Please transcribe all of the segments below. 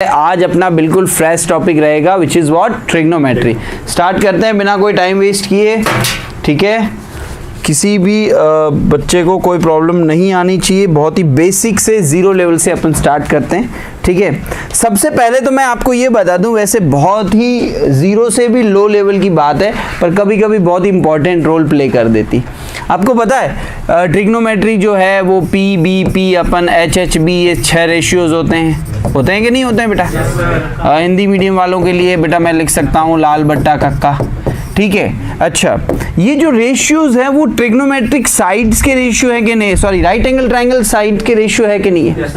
आज अपना बिल्कुल फ्रेश टॉपिक रहेगा which is what, trigonometry. Start करते हैं बिना कोई टाइम वेस्ट किए, ठीक है। किसी भी बच्चे को कोई प्रॉब्लम नहीं आनी चाहिए, बहुत ही बेसिक से जीरो लेवल से अपन स्टार्ट करते हैं, ठीक है। सबसे पहले तो मैं आपको ये बता दूं, वैसे बहुत ही जीरो से भी लो लेवल की बात है, पर कभी कभी बहुत इंपॉर्टेंट रोल प्ले कर देती। आपको पता है ट्रिग्नोमेट्री जो है वो पी बी पी अपन एच एच बी, ये 6 रेशियोज होते हैं कि नहीं होते हैं बेटा? हिंदी मीडियम वालों के लिए बेटा मैं लिख सकता हूँ लाल बट्टा कक्का, ठीक है। अच्छा, ये जो रेशियोज है वो ट्रिग्नोमेट्रिक साइड्स के रेशियो है कि नहीं, sorry right angle triangle side के रेशियो है कि नहीं है,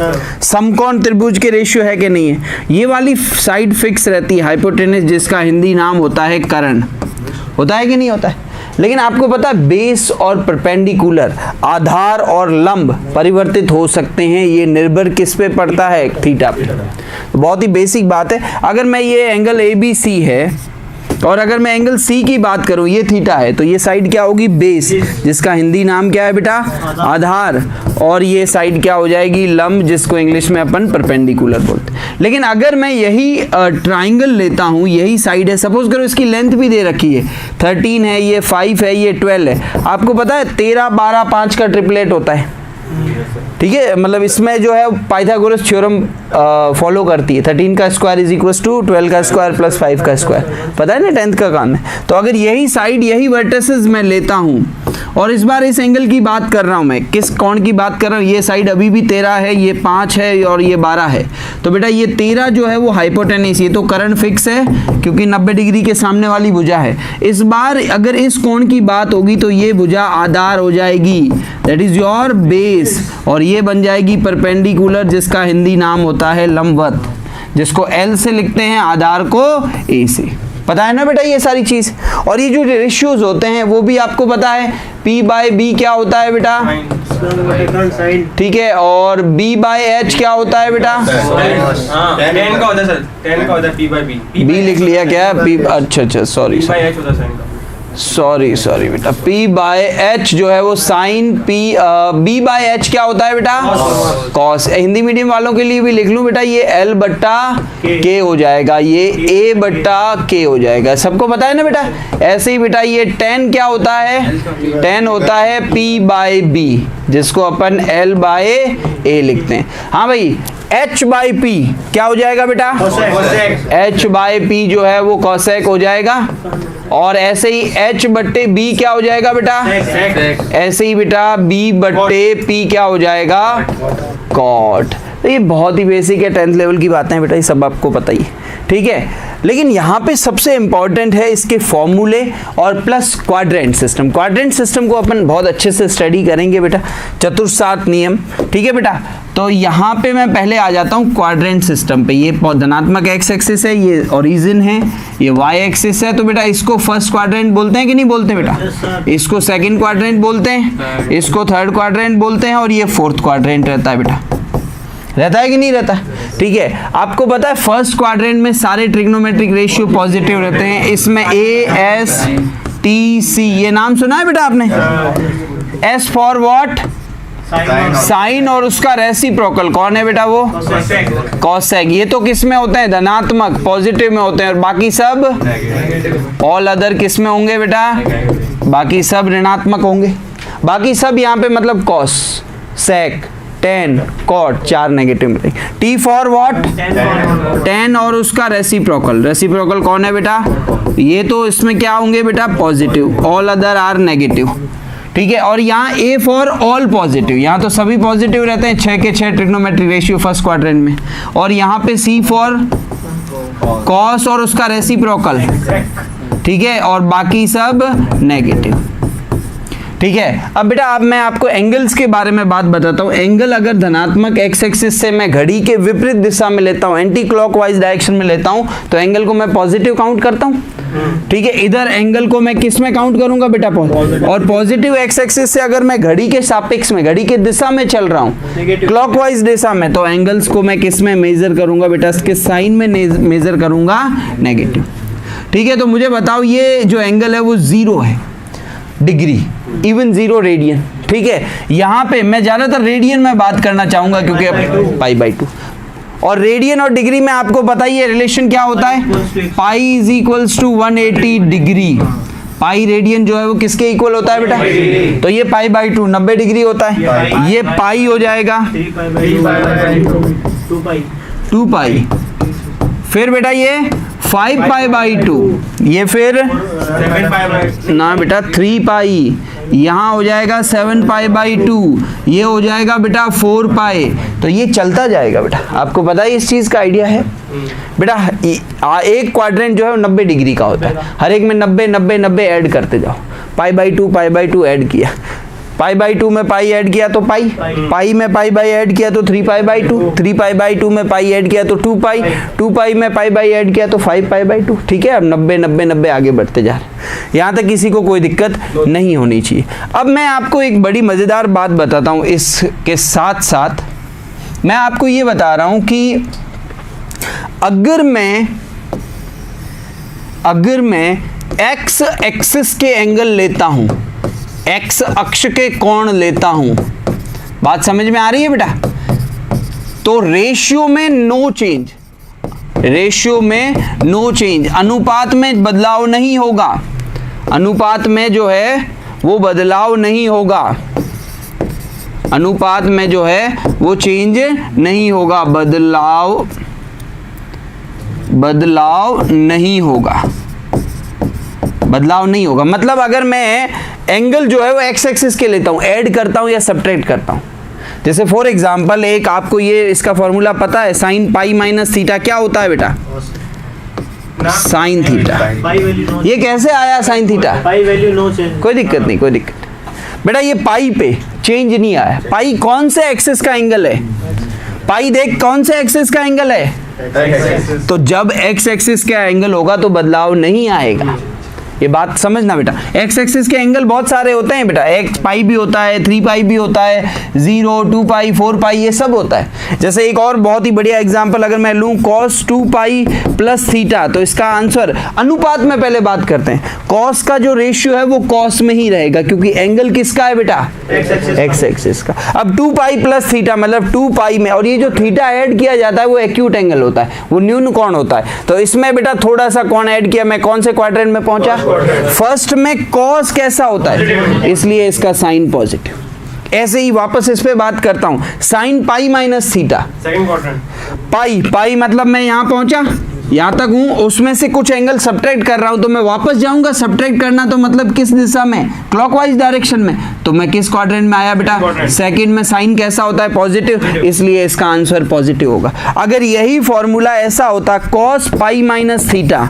समकोण त्रिभुज के रेशियो है कि नहीं है। ये वाली साइड फिक्स रहती है, हाइपोटेनस जिसका हिंदी नाम होता है कर्ण, होता है कि नहीं होता है। लेकिन आपको पता है बेस और परपेंडिकुलर, आधार और लंब परिवर्तित हो सकते हैं, ये निर्भर किस पे पड़ता है, थीटा पे। तो बहुत ही बेसिक बात है। अगर मैं ये एंगल ABC है और अगर मैं एंगल C की बात करूं, ये थीटा है, तो ये साइड क्या होगी, बेस, जिसका हिंदी नाम क्या है बेटा, आधार, और ये साइड क्या हो जाएगी, लंब, जिसको इंग्लिश में अपन परपेंडिकुलर बोलते हैं। लेकिन अगर मैं यही ट्राइंगल लेता हूं, यही साइड है, सपोज करो इसकी लेंथ भी दे रखी है, 13 है, ये 5 है, ये 12 है। आपको पता है 13, 12, 5 का ट्रिपलेट होता है, ठीक है। मतलब इसमें जो है पाइथागोरस थ्योरम फॉलो करती है, 13 का स्क्वायर इज इक्वल टू 12 का स्क्वायर प्लस 5 का स्क्वायर, पता है ना 10th का काम है। तो अगर यही साइड, यही वर्टिसेस मैं लेता हूं, और इस बार इस एंगल की बात कर रहा हूं, मैं किस कोण की बात कर रहा हूं, ये साइड अभी भी 13 है, ये 5 है और ये 12 है, तो बेटा ये 13 जो है वो हाइपोटेनस, ये तो कर्ण फिक्स है क्योंकि 90 डिग्री के सामने वाली भुजा है। इस बार अगर इस कोण की बात होगी तो ये भुजा आधार हो जाएगी, दैट इज योर बेस, और ये बन जाएगी परपेंडिकुलर, जिसका हिंदी नाम होता है लंबवत, जिसको L से लिखते हैं, आधार को A से। पता है ना बेटा ये सारी चीज। और ये जो रेशियोज होते हैं वो भी आपको पता है, P/B क्या होता है बेटा, ठीक है, और B/H क्या होता है बेटा, 10 का होता है सर, 10 का होता है P/B। B लिख लिया क्या, P, अच्छा सॉरी सॉरी बेटा, P/H जो है वो साइन P, B/H क्या होता है बेटा, कॉस। हिंदी मीडियम वालों के लिए भी लिख लूं बेटा, ये L/K हो जाएगा, ये A/K हो जाएगा, सबको पता है ना बेटा। ऐसे ही बेटा ये tan क्या होता है, tan होता है P/B, जिसको अपन L/A लिखते हैं। हाँ भाई, H/P क्या हो जाएगा बेटा, H/P जो है वो कॉसेक हो जाएगा, और ऐसे ही H/B क्या हो जाएगा बेटा, ऐसे ही बेटा B/P क्या हो जाएगा, कॉट। तो ये बहुत ही बेसिक है, 10th लेवल की बातें हैं बेटा, ये सब आपको पता ही है, ठीक है। लेकिन यहाँ पे सबसे इंपॉर्टेंट है इसके फॉर्मूले और plus quadrant system. Quadrant system को अपन बहुत अच्छे से स्टडी करेंगे बेटा, चतुर्सात नियम, ठीक है बेटा। तो यहाँ पे मैं पहले आ जाता हूँ क्वाड्रेंट सिस्टम पे। ये धनात्मक एक्स एक्सिस है, ये ओरिजिन है, ये वाई एक्सिस है, तो बेटा इसको फर्स्ट क्वाड्रेंट बोलते हैं कि नहीं बोलते बेटा, इसको सेकेंड क्वाड्रेंट बोलते हैं, इसको थर्ड क्वाड्रेंट बोलते हैं, और ये फोर्थ क्वाड्रेंट रहता है बेटा, रहता है कि नहीं रहता, ठीक है। आपको पता है फर्स्ट क्वाड्रेंट में सारे ट्रिग्नोमेट्रिक रेशियो पॉजिटिव रहते हैं, इसमें ASTC ये नाम सुना है बेटा आपने, S फॉर व्हाट, साइन, और उसका रेसिप्रोकल कौन है बेटा, वो कॉसेक। ये तो किस में होते हैं, धनात्मक पॉजिटिव में होते हैं, और बाकी सब ऑल अदर किस में होंगे बेटा, बाकी सब ऋणात्मक होंगे। बाकी सब यहाँ पे मतलब कॉस, सेक, tan, cot, 4 नेगेटिव में। T फॉर व्हाट, tan, और उसका रेसिप्रोकल, रेसिप्रोकल कौन है बेटा, ये तो इसमें क्या होंगे बेटा, positive, all other are negative, ठीक है। और यहाँ A फॉर ऑल पॉजिटिव, यहाँ तो सभी पॉजिटिव रहते हैं, 6 के 6 ट्रिग्नोमेट्रिक रेशियो फर्स्ट क्वाड्रेंट में। और यहाँ पे C फॉर कॉस और उसका रेसिप्रोकल, ठीक है, और बाकी सब नेगेटिव, ठीक है। अब बेटा अब मैं आपको एंगल्स के बारे में बात बताता हूँ। एंगल अगर धनात्मक एक्स एक्सिस से मैं घड़ी के विपरीत दिशा में लेता हूँ, एंटी क्लॉकवाइज डायरेक्शन में लेता हूँ, तो एंगल को मैं पॉजिटिव काउंट करता हूँ, ठीक है। इधर एंगल को मैं किस में काउंट करूंगा बेटा, और पॉजिटिव एक्स एक्सिस से अगर मैं घड़ी के सापेक्ष में, घड़ी के दिशा में चल रहा हूँ, क्लॉकवाइज दिशा में, तो एंगल्स को मैं किस में मेजर करूंगा बेटा, इसके साइन में मेजर करूंगा, नेगेटिव, ठीक है। तो मुझे बताओ ये जो एंगल है वो 0 है डिग्री, इवन 0 रेडियन, ठीक है। यहाँ पे मैं ज्यादातर रेडियन में बात करना चाहूंगा क्योंकि पाई/2, और रेडियन और डिग्री में आपको पता ही है रिलेशन क्या होता है, pi is equals to 180 degree. Pi radian जो है वो किसके इक्वल होता है बेटा, तो ये पाई बाई 2 90 डिग्री होता है, ये पाई हो जाएगा 2 पाई, फिर बेटा ये 5 पाई बाई 2, ये फिर ना बेटा 3 पाई, यहाँ हो जाएगा 7 पाई बाई 2, ये हो जाएगा बेटा 4 पाई। तो ये चलता जाएगा बेटा, आपको पता है इस चीज़ का आइडिया है बेटा। एक क्वाड्रेंट जो है वो 90 डिग्री का होता है, हर एक में 90 90 90 ऐड करते जाओ, पाई बाई 2 ऐड किया, पाई बाई 2 में पाई ऐड किया तो पाई, पाई में पाई बाई ऐड किया तो 3 पाई बाई 2, 3 पाई बाई 2 में पाई ऐड किया तो 2 पाई, 2 पाई में पाई बाई ऐड किया तो 5 पाई बाई 2। ठीक है, अब 90 90 90 आगे बढ़ते जा रहे, यहाँ तक किसी को कोई दिक्कत नहीं होनी चाहिए। अब मैं आपको एक बड़ी मज़ेदार बात बताता हूँ, इसके साथ साथ मैं आपको ये बता रहा हूँ कि अगर मैं एक्स एक्सिस के एंगल लेता हूं, एक्स अक्ष के कोण लेता हूं, बात समझ में आ रही है बेटा, तो रेशियो में नो चेंज, रेशियो में नो चेंज, अनुपात में बदलाव नहीं होगा, अनुपात में जो है वो बदलाव नहीं होगा, अनुपात में जो है वो चेंज नहीं होगा, बदलाव नहीं होगा, बदलाव नहीं होगा। मतलब अगर मैं एंगल जो है वो एक्स एक्सिस के लेता हूं, ऐड करता हूं या सब्ट्रैक्ट करता हूं, जैसे फॉर एग्जांपल एक आपको ये इसका फॉर्मूला पता है, साइन पाई माइनस थीटा क्या होता है बेटा, साइन थीटा। ये कैसे आया sine theta, pi value no change, कोई दिक्कत नहीं, कोई दिक्कत नहीं बेटा, ये पाई पे चेंज नहीं आया। पाई कौन से एक्सिस का एंगल है, पाई देख कौन से एक्सिस का एंगल है, तो जब एक्स एक्सिस का एंगल होगा तो बदलाव नहीं आएगा, ये बात समझना बेटा। एक्स एक्सिस के एंगल बहुत सारे होते हैं बेटा, एक्स पाई भी होता है, 3 पाई भी होता है, 0 2 पाई 4 पाई ये सब होता है। जैसे एक और बहुत ही बढ़िया एग्जांपल अगर मैं लूं cos 2 पाई प्लस थीटा, तो इसका आंसर अनुपात में पहले बात करते हैं, cos का जो रेशियो है वो cos में ही रहेगा, क्योंकि एंगल किसका है बेटा, एक्स एक्सिस का। अब 2 पाई प्लस थीटा मतलब 2 पाई में, और ये जो थीटा ऐड किया जाता है वो एक्यूट एंगल होता है, वो न्यून कोण होता है, तो इसमें बेटा थोड़ा सा कोण ऐड किया, मैं कौन से क्वाड्रेंट में पहुंचा, फर्स्ट में कॉस कैसा होता है, इसलिए इसका साइन पॉजिटिव। ऐसे ही वापस इस पे बात करता हूं, sine pi minus theta, second quadrant, pi pi मतलब मैं यहां पहुंचा, यहां तक हूं, उसमें से कुछ एंगल सब्ट्रैक्ट कर रहा हूं, तो मैं वापस जाऊंगा, सब्ट्रैक्ट करना तो मतलब किस दिशा में, क्लॉकवाइज डायरेक्शन में, तो मैं किस क्वाड्रेंट में आया बेटा, सेकंड में। साइन कैसा होता है, पॉजिटिव, इसलिए इसका आंसर पॉजिटिव होगा। अगर यही फॉर्मूला ऐसा होता कॉस पाई माइनस थीटा,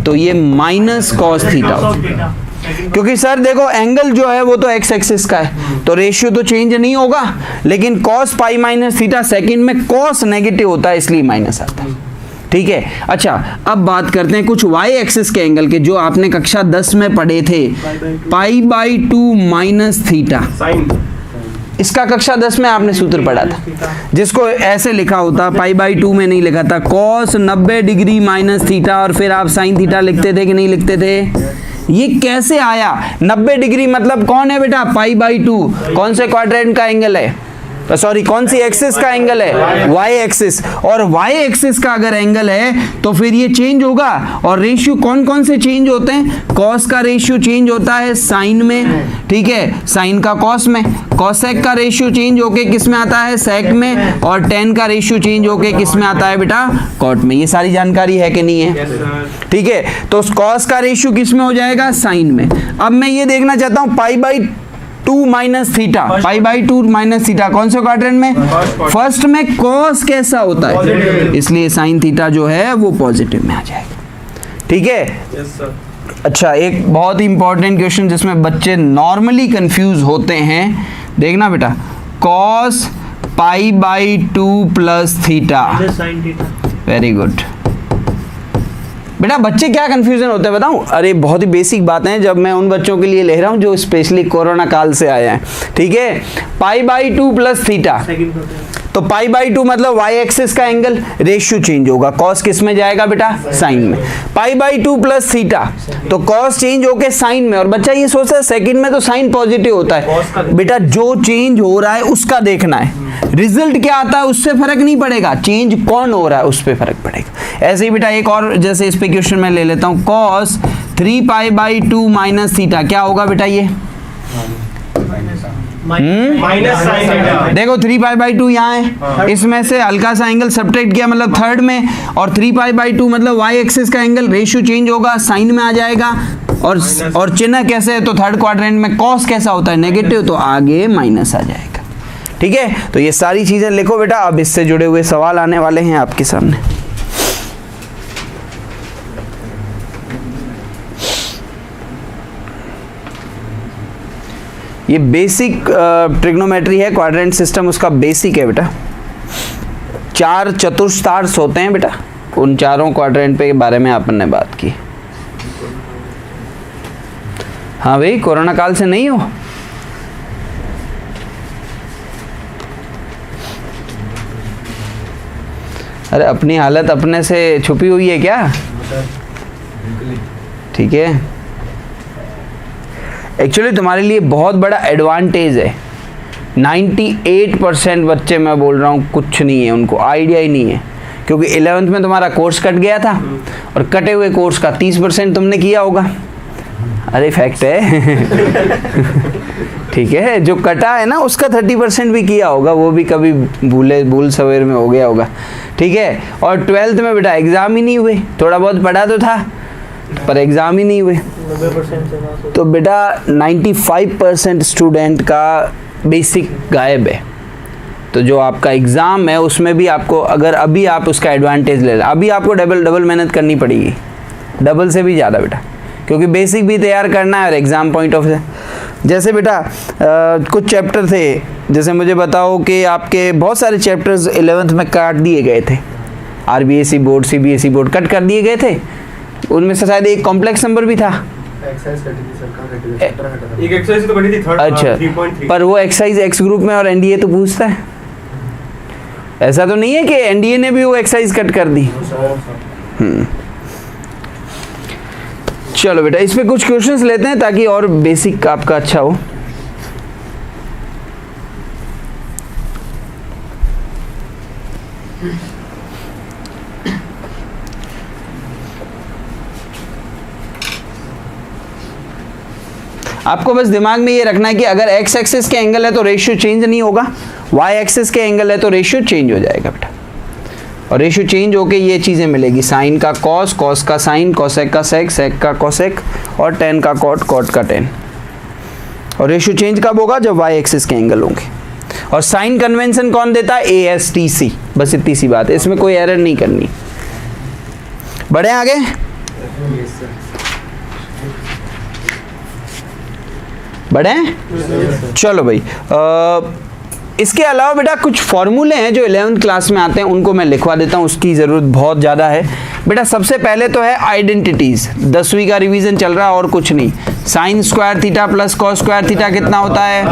तो ये माइनस कॉस थीटा होता, क्योंकि सर देखो एंगल जो है वो तो एक्स एक्सिस का है, तो रेशियो तो चेंज नहीं होगा, लेकिन cos pi minus theta second में कॉस नेगेटिव होता है, इसलिए माइनस आता है। ठीक है, अच्छा अब बात करते हैं कुछ वाई एक्सिस के एंगल के, जो आपने कक्षा 10 में पढ़े थे, pi by 2 minus theta, sine, इसका कक्षा 10 में आपने सूत्र पढ़ा था, जिसको ऐसे लिखा होता, पाई बाई 2 में नहीं लिखा था, कॉस 90 डिग्री माइनस थीटा, और फिर आप साइन थीटा लिखते थे कि नहीं लिखते थे। ये कैसे आया, 90 डिग्री मतलब कौन है बेटा, पाई बाई 2, कौन से क्वाड्रेंट का एंगल है, सॉरी कौन सी एक्सिस का एंगल है, वाई एक्सिस, और वाई एक्सिस का अगर एंगल है तो फिर ये चेंज होगा। और रेशियो कौन कौन से चेंज होते हैं, कॉस का रेशियो चेंज होता है साइन में, ठीक है, साइन का कॉस में, कॉसेक का रेशियो चेंज होके किस में आता है, सेक में, और टेन का रेशियो चेंज होके किस में आता है बेटा, कॉट में। ये सारी जानकारी है कि नहीं है, ठीक है, तो कॉस का रेशियो किस में हो जाएगा, साइन में। अब मैं ये देखना चाहता हूँ पाई by 2 minus theta, pi by 2 minus theta कौन से क्वाड्रेंट में, फर्स्ट में कॉस कैसा होता है, इसलिए साइन थीटा जो है वो पॉजिटिव में आ जाएगा। ठीक है, यस सर। अच्छा एक बहुत ही इंपॉर्टेंट क्वेश्चन जिसमें बच्चे नॉर्मली कंफ्यूज होते हैं, देखना बेटा, cos pi by 2 plus theta, sine theta, very good बेटा। बच्चे क्या कंफ्यूजन होते हैं बताऊं, अरे बहुत ही बेसिक बातें हैं, जब मैं उन बच्चों के लिए ले रहा हूं जो स्पेशली कोरोना काल से आए हैं। ठीक है, पाई बाई 2 प्लस थीटा, तो पाई बाई 2 मतलब वाई एक्सिस का एंगल, रेशियो चेंज होगा, कॉस किस में जाएगा बेटा, साइन में। पाई बाई 2 प्लस थीटा, तो कॉस चेंज होके साइन में, और बच्चा ये सोचता है सेकंड में तो साइन पॉजिटिव होता है, बेटा जो चेंज हो रहा है उसका देखना है, रिजल्ट क्या आता है उससे फर्क नहीं पड़ेगा, चेंज कौन हो रहा है उस पर फर्क पड़ेगा। ऐसे ही बेटा एक और, जैसे इस पे क्वेश्चन में ले लेता हूं, cos 3 pi by 2 minus theta, क्या होगा बेटा ये, माइनस साइन, देखो 3 पाई बाई 2 यहाँ है, इसमें से हल्का सा एंगल सब्ट्रैक्ट किया मतलब थर्ड में, और 3 पाई बाई 2 मतलब वाई एक्सिस का एंगल, रेशियो चेंज होगा, साइन में आ जाएगा, और चिन्ह कैसे है, तो थर्ड क्वाड्रेंट में कॉस कैसा होता है, नेगेटिव, तो आगे माइनस आ जाएगा। ठीक है, तो ये सारी चीजें लिखो बेटा, अब इससे जुड़े हुए सवाल आने वाले हैं आपके सामने। ये बेसिक ट्रिग्नोमेट्री है, क्वाड्रेंट सिस्टम उसका बेसिक है बेटा। 4 चतुर्थांश होते हैं बेटा, उन चारों क्वाड्रेंट पे के बारे में अपन ने बात की। हाँ भाई, कोरोना काल से नहीं हो, अरे अपनी हालत अपने से छुपी हुई है क्या, ठीक है। एक्चुअली तुम्हारे लिए बहुत बड़ा एडवांटेज है, 98% बच्चे मैं बोल रहा हूँ कुछ नहीं है, उनको आइडिया ही नहीं है, क्योंकि 11th में तुम्हारा कोर्स कट गया था, और कटे हुए कोर्स का 30% तुमने किया होगा, अरे फैक्ट है ठीक है, जो कटा है ना उसका 30% भी किया होगा, वो भी कभी भूल सवेर में हो गया होगा, ठीक है। और 12th में बेटा एग्ज़ाम ही नहीं हुए, थोड़ा बहुत पढ़ा तो था पर एग्ज़ाम ही नहीं हुए, तो बेटा 95% स्टूडेंट का बेसिक गायब है। तो जो आपका एग्ज़ाम है उसमें भी आपको, अगर अभी आप उसका एडवांटेज ले लें, अभी आपको डबल मेहनत करनी पड़ेगी, डबल से भी ज़्यादा बेटा, क्योंकि बेसिक भी तैयार करना है और एग्ज़ाम पॉइंट ऑफ से। जैसे बेटा कुछ चैप्टर थे, जैसे मुझे बताओ कि आपके बहुत सारे चैप्टर्स 11th में काट दिए गए थे, RBSE board, CBSE board cut कर दिए गए थे, उनमें से शायद एक कॉम्प्लेक्स नंबर भी था, एक एक्सरसाइज तो बड़ी थी, थर्ड, अच्छा 3.3, पर वो एक्सरसाइज एक्स ग्रुप में और NDA तो पूछता है, ऐसा तो नहीं है कि NDA ने भी वो एक्सरसाइज कट कर दी। चलो बेटा इस पे कुछ क्वेश्चंस लेते हैं ताकि और बेसिक आपका अच्छा हो। आपको बस दिमाग में ये रखना है कि अगर x एक्सिस के एंगल है तो रेशियो चेंज नहीं होगा, y एक्सिस के एंगल है तो रेशियो चेंज हो जाएगा बेटा, और रेशियो चेंज होके ये चीज़ें मिलेगी, साइन का कॉस, कॉस का साइन, कोसेक का सेक, सेक का कोसेक, और टेन का कॉट, कॉट का टेन। और रेशियो चेंज कब होगा, जब y एक्सिस के एंगल होंगे। और साइन कन्वेंशन कौन देता है, ASTC, बस इतनी सी बात है, इसमें कोई एरर नहीं करनी। बढ़े आगे, बढ़े, चलो भाई। इसके अलावा बेटा कुछ फॉर्मूले हैं जो 11th क्लास में आते हैं, उनको मैं लिखवा देता हूँ, उसकी ज़रूरत बहुत ज़्यादा है बेटा। सबसे पहले तो है आइडेंटिटीज़, 10वीं का रिवीजन चल रहा है और कुछ नहीं। Sign square theta plus cos square theta कितना होता है,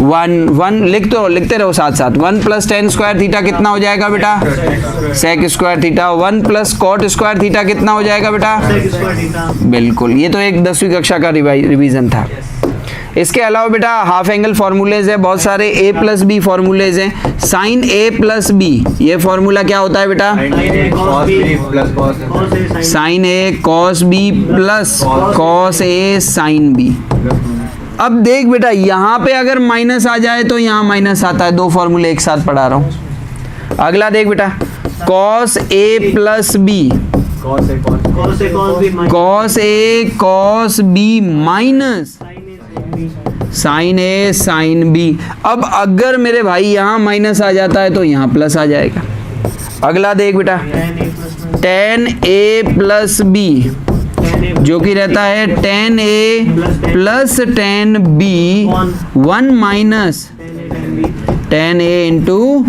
1 लिखते रहो साथ साथ। 1 प्लस टेन स्क्वायर थीटा कितना हो जाएगा बेटा, sec square theta. 1 plus cot square theta कितना हो जाएगा बेटा, बिल्कुल, ये तो एक 10वीं कक्षा का रिवीजन था। इसके अलावा बेटा हाफ एंगल फार्मूलेज है बहुत सारे, a प्लस बी फार्मूलेज हैं। साइन a प्लस बी, ये फार्मूला क्या होता है बेटा, sine a cos b plus cos a sine b। अब देख बेटा यहाँ पे अगर माइनस आ जाए तो यहाँ माइनस आता है, दो फार्मूले एक साथ पढ़ा रहा हूँ। अगला देख बेटा, cos a plus b, cos a cos b minus sine a sine b. अब अगर मेरे भाई यहाँ माइनस आ जाता है तो यहाँ प्लस आ जाएगा। अगला देख बेटा, टेन ए प्लस बी जो कि रहता है tan a plus tan b, 1 minus tan a into.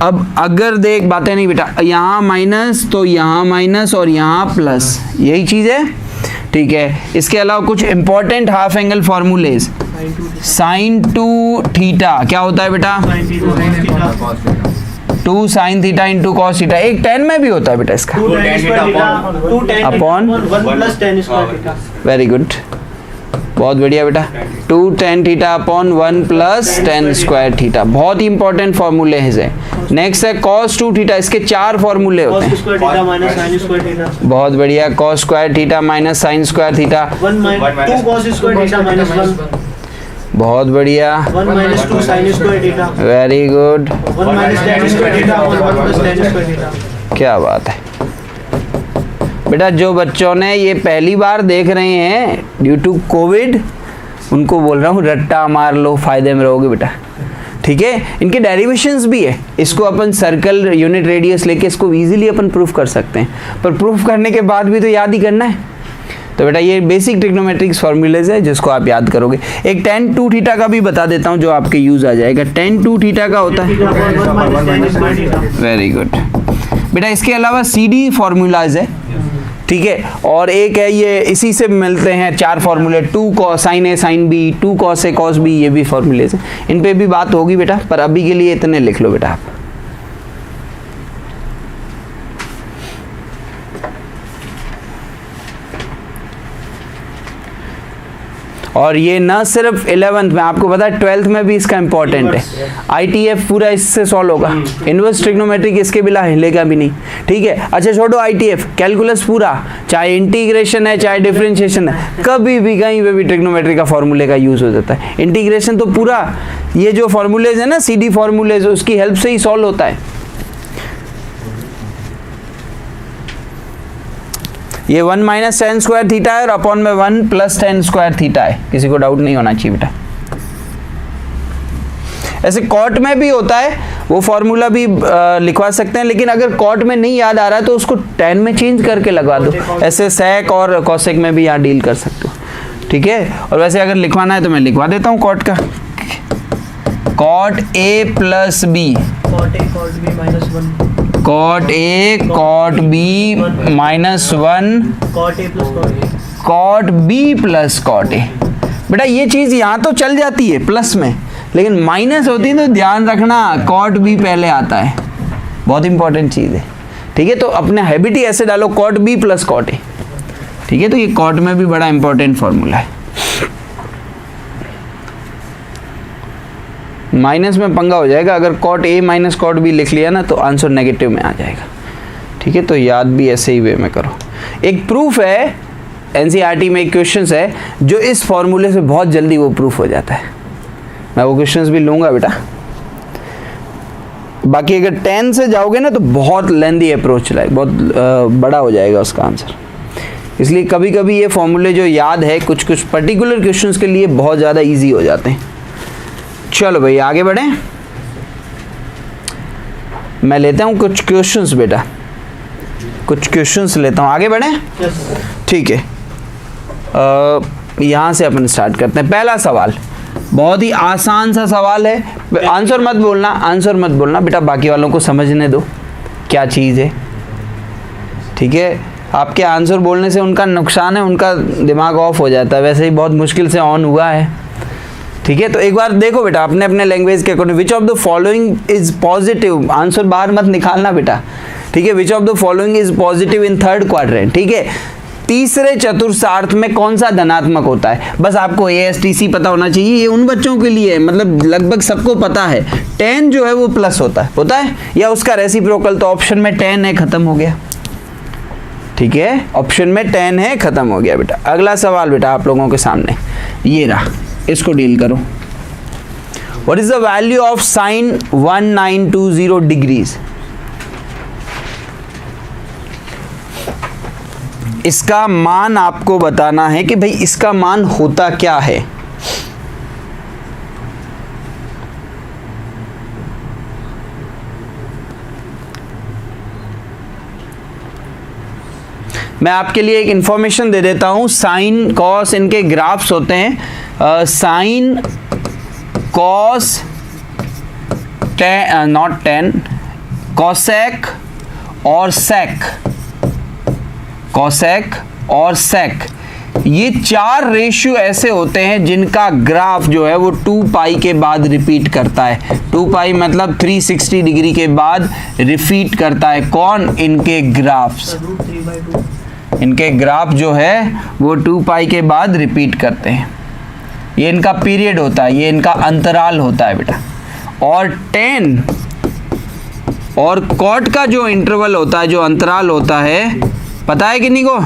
अब अगर देख बातें नहीं बेटा, यहाँ माइनस तो यहाँ माइनस और यहाँ प्लस, यही चीज़ है, ठीक है। इसके अलावा कुछ important half angle formulas, sign to theta क्या होता है बेटा, 2 sine theta into cos theta, एक tan में भी होता है बेटा इसका, 2 tan square theta 2 tan Upon 1 plus tan square theta। Very good, बहुत बढ़िया बेटा, 2 tan theta upon 1 plus tan square theta, बहुत ही इंपॉर्टेंट फॉर्मूले हैं। नेक्स्ट है cos 2 थीटा, इसके 4 फॉर्मूले होते cos हैं। square theta minus sin square theta। बहुत बढ़िया, cos square theta minus sign square theta, 2 cos square theta minus 1। बहुत बढ़िया, 1 minus 2 sin square theta। Very good, 1 minus tan square theta upon 1 plus tan square theta। क्या बात है बेटा। जो बच्चों ने ये पहली बार देख रहे हैं ड्यू टू कोविड, उनको बोल रहा हूँ रट्टा मार लो, फायदे में रहोगे बेटा, ठीक है। इनके डेरिवेशंस भी है, इसको अपन सर्कल यूनिट रेडियस लेके इसको इजीली अपन प्रूफ कर सकते हैं, पर प्रूफ करने के बाद भी तो याद ही करना है। तो बेटा ये बेसिक ट्रिग्नोमेट्रिक्स फॉर्मूलेज है जिसको आप याद करोगे। एक tan 2 थीटा का भी बता देता हूँ जो आपके यूज आ जाएगा। tan 2 थीटा का होता है, 1 minus tan square theta। Very good बेटा। इसके अलावा CD फॉर्मूलाज है, ठीक है, और एक है ये इसी से मिलते हैं 4 फॉर्मूले, 2 sin A sin B, 2 cos A cos B, ये भी फॉर्मूलेज हैं, इन पे भी बात होगी बेटा, पर अभी के लिए इतने लिख लो बेटा आप। और ये ना सिर्फ 11th में, आपको पता है 12th में भी इसका इंपॉर्टेंट है। ITF पूरा इससे सॉल्व होगा, इनवर्स ट्रिग्नोमेट्रिक इसके बिना हिलेगा भी नहीं, ठीक है। अच्छा छोड़ो ITF, कैलकुलस पूरा, चाहे इंटीग्रेशन है चाहे डिफरेंशिएशन है, कभी भी कहीं पे भी ट्रिग्नोमेट्री का फॉर्मूले का यूज हो जाता है। इंटीग्रेशन तो पूरा ये जो फॉर्मूलेज है ना CD फॉर्मूलेज, उसकी हेल्प से ही सॉल्व होता है। ये 1 माइनस tan स्क्वायर थीटा है और अपॉन में 1 प्लस tan स्क्वायर थीटा है, किसी को डाउट नहीं होना चाहिए बेटा। ऐसे कॉट में भी होता है, वो फॉर्मूला भी लिखवा सकते हैं, लेकिन अगर कॉट में नहीं याद आ रहा है तो उसको tan में चेंज करके लगा दो, ऐसे sec और cosec में भी यहाँ डील कर सकते हो, ठीक है। और वैसे अगर लिखवाना है तो मैं लिखवा देता हूँ कॉट का, cot A plus B, cot A cot B minus 1। cot A cot B minus 1, cot A plus cot A। cot B plus cot A। बेटा ये चीज़ यहाँ तो चल जाती है प्लस में, लेकिन माइनस होती है तो ध्यान रखना cot B पहले आता है, बहुत इंपॉर्टेंट चीज़ है, ठीक है। तो अपने हैबिट ही ऐसे डालो cot B plus cot A, ठीक है। तो ये cot में भी बड़ा इंपॉर्टेंट फॉर्मूला है। माइनस में पंगा हो जाएगा, अगर cot A minus cot B लिख लिया ना तो आंसर नेगेटिव में आ जाएगा, ठीक है। तो याद भी ऐसे ही वे में करो। एक प्रूफ है NCERT में, एक क्वेश्चंस है जो इस फॉर्मूले से बहुत जल्दी वो प्रूफ हो जाता है, मैं वो क्वेश्चंस भी लूँगा बेटा। बाकी अगर 10 से जाओगे ना तो बहुत लेंदी अप्रोच चलाएगा, बहुत बड़ा हो जाएगा उसका आंसर, इसलिए कभी कभी ये फॉर्मूले जो याद है कुछ कुछ पर्टिकुलर क्वेश्चंस के लिए बहुत ज़्यादा ईजी हो जाते हैं। चलो भाई आगे बढ़ें, मैं लेता हूँ कुछ क्वेश्चंस बेटा, कुछ क्वेश्चंस लेता हूँ, आगे बढ़ें, ठीक है। यहाँ से अपन स्टार्ट करते हैं। पहला सवाल बहुत ही आसान सा सवाल है, आंसर मत बोलना, आंसर मत बोलना बेटा, बाकी वालों को समझने दो क्या चीज़ है, ठीक है। आपके आंसर बोलने से उनका नुकसान है, उनका दिमाग ऑफ हो जाता है, वैसे ही बहुत मुश्किल से ऑन हुआ है, ठीक है। तो एक बार देखो बेटा अपने अपने लैंग्वेज के according, which of the following is positive, answer बाहर मत निकालना बेटा, ठीक है। Which of the following is positive in third quadrant, ठीक है। तीसरे चतुर्थांश में कौन सा धनात्मक होता है, बस आपको ASTC पता होना चाहिए, ये उन बच्चों के लिए मतलब लगभग सबको पता है। 10 जो है वो प्लस होता है या उसका रेसिप्रोकल, तो ऑप्शन में 10 है, खत्म हो गया, ठीक है। ऑप्शन में 10 है, खत्म हो गया बेटा। अगला सवाल बेटा आप लोगों के सामने ये रहा, इसको डील करो। What is the value of sine 1920 degrees, इसका मान आपको बताना है कि भाई इसका मान होता क्या है। मैं आपके लिए एक इंफॉर्मेशन दे देता हूं, साइन कॉस इनके ग्राफ्स होते हैं, sine cos not ten, cosec और सेक, कॉसेक और सेक, ये 4 रेशियो ऐसे होते हैं जिनका ग्राफ जो है वो 2 पाई के बाद रिपीट करता है। 2 पाई मतलब 360 डिग्री के बाद रिपीट करता है। कौन? इनके ग्राफ्स। इनके ग्राफ जो है वो 2 पाई के बाद रिपीट करते हैं। ये इनका पीरियड होता है, ये इनका अंतराल होता है बेटा। और 10 और कॉट का जो इंटरवल होता है, जो अंतराल होता है, पता है किन्हीं को?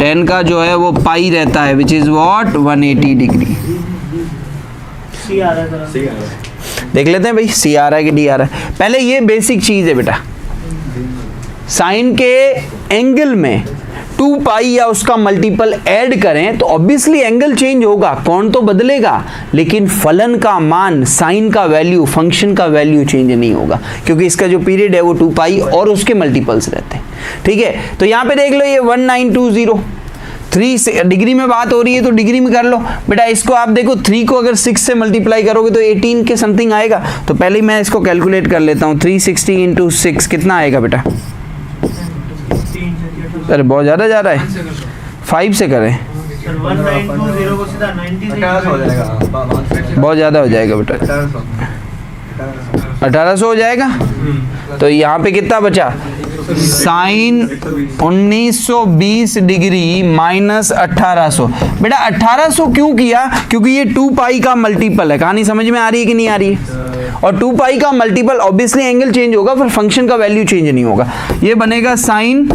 10 का जो है वो पाई रहता है, विच इज वॉट 180 डिग्री। सी आ रहा है तरह। देख लेते हैं भाई सी आ रहा है कि डी आ रहा है। पहले ये बेसिक चीज है बेटा, साइन के एंगल में 2 पाई या उसका मल्टीपल ऐड करें तो ऑब्वियसली एंगल चेंज होगा, कोण तो बदलेगा, लेकिन फलन का मान, साइन का वैल्यू, फंक्शन का वैल्यू चेंज नहीं होगा, क्योंकि इसका जो पीरियड है वो 2 पाई और उसके मल्टीपल्स रहते हैं। ठीक है, तो यहाँ पे देख लो ये 1920, 3 डिग्री में बात हो रही है तो डिग्री में कर लो बेटा। इसको आप देखो 3 को अगर 6 से मल्टीप्लाई करोगे तो 18 के समथिंग आएगा। तो पहले मैं इसको कैलकुलेट कर लेता हूँ। 360 इंटू 6 कितना आएगा बेटा? अरे बहुत ज़्यादा जा रहा है, 5 से करें, 1920 को सीधा 90 से हो जाएगा। बहुत ज़्यादा हो जाएगा बेटा। 1800 हो जाएगा। तो यहाँ पे कितना बचा? Sine 1920 degree minus 1800। बेटा 1800 क्यों किया? क्योंकि ये 2 पाई का मल्टीपल है। कहानी समझ में आ रही है कि नहीं आ रही है? और 2 पाई का मल्टीपल ऑब्वियसली एंगल चेंज होगा, फिर फंक्शन का वैल्यू चेंज नहीं होगा। ये बनेगा साइन,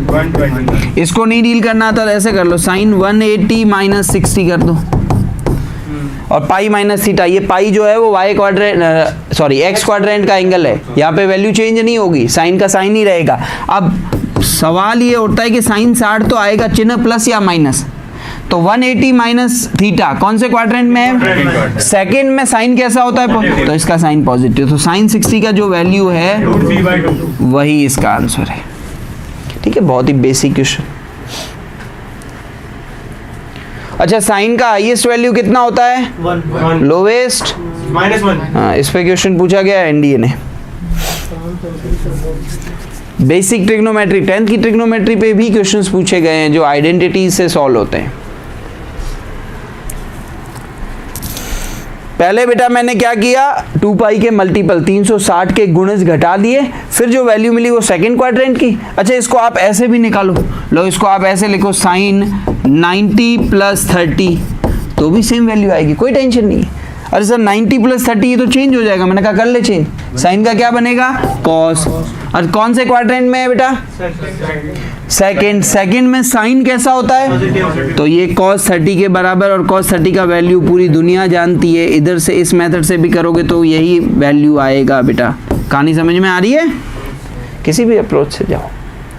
120। इसको नहीं डील करना था तो ऐसे कर लो, साइन 180 माइनस 60 कर दो, और पाई माइनस थीटा। ये पाई जो है वो y quadrant, sorry x quadrant का एंगल है, यहाँ पे वैल्यू चेंज नहीं होगी, साइन का साइन ही रहेगा। अब सवाल ये उठता है कि साइन 60 तो आएगा, चिन्ह प्लस या माइनस, तो 180 माइनस थीटा कौन से क्वाड्रेंट में है? सेकंड में साइन कैसा होता है? तो इसका साइन पॉजिटिव, तो साइन 60 का जो वैल्यू है वही इसका आंसर है। ठीक है, बहुत ही बेसिक क्वेश्चन। अच्छा, साइन का हाईएस्ट वैल्यू कितना होता है? 1 लोवेस्ट -1। हाँ, इस पे क्वेश्चन पूछा गया है एनडीए ने। बेसिक ट्रिग्नोमेट्री, 10th की ट्रिग्नोमेट्री पे भी क्वेश्चंस पूछे गए हैं जो आइडेंटिटीज से सॉल्व होते हैं। पहले बेटा मैंने क्या किया, 2 पाई के मल्टीपल 360 के गुणज घटा दिए, फिर जो वैल्यू मिली वो सेकंड क्वाड्रेंट की। अच्छा, इसको आप ऐसे भी निकालो, लो इसको आप ऐसे लिखो, साइन 90 प्लस 30, तो भी सेम वैल्यू आएगी, कोई टेंशन नहीं है। अरे सर 90 प्लस 30 ये तो चेंज हो जाएगा, मैंने कहा कर ले चेंज। साइन का क्या बनेगा? कॉस। और कौन से क्वाड्रेंट में है बेटा? सेकंड। सेकंड में साइन कैसा होता है? तो ये cos 30 के बराबर, और cos 30 का वैल्यू पूरी दुनिया जानती है, इधर से इस मेथड से भी करोगे तो यही वैल्यू आएगा बेटा। कहानी समझ में आ रही है? किसी भी अप्रोच से जाओ,